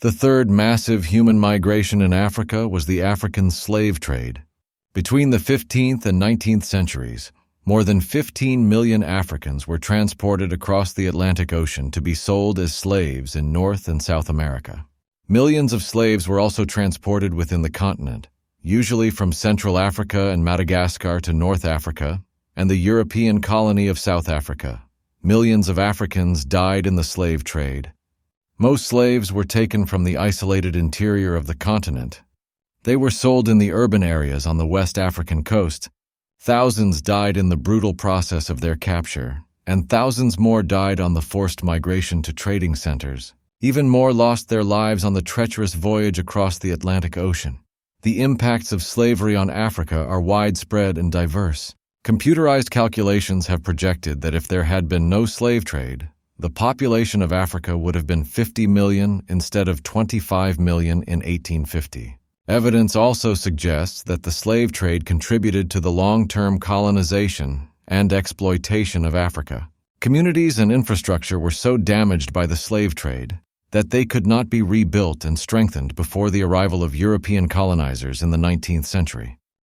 The third massive human migration in Africa was the African slave trade. Between the 15th and 19th centuries, more than 15 million Africans were transported across the Atlantic Ocean to be sold as slaves in North and South America. Millions of slaves were also transported within the continent, usually from Central Africa and Madagascar to North Africa and the European colony of South Africa. Millions of Africans died in the slave trade. Most slaves were taken from the isolated interior of the continent. They were sold in the urban areas on the West African coast. Thousands died in the brutal process of their capture, and thousands more died on the forced migration to trading centers. Even more lost their lives on the treacherous voyage across the Atlantic Ocean. The impacts of slavery on Africa are widespread and diverse. Computerized calculations have projected that if there had been no slave trade, the population of Africa would have been 50 million instead of 25 million in 1850. Evidence also suggests that the slave trade contributed to the long-term colonization and exploitation of Africa. Communities and infrastructure were so damaged by the slave trade that they could not be rebuilt and strengthened before the arrival of European colonizers in the 19th century.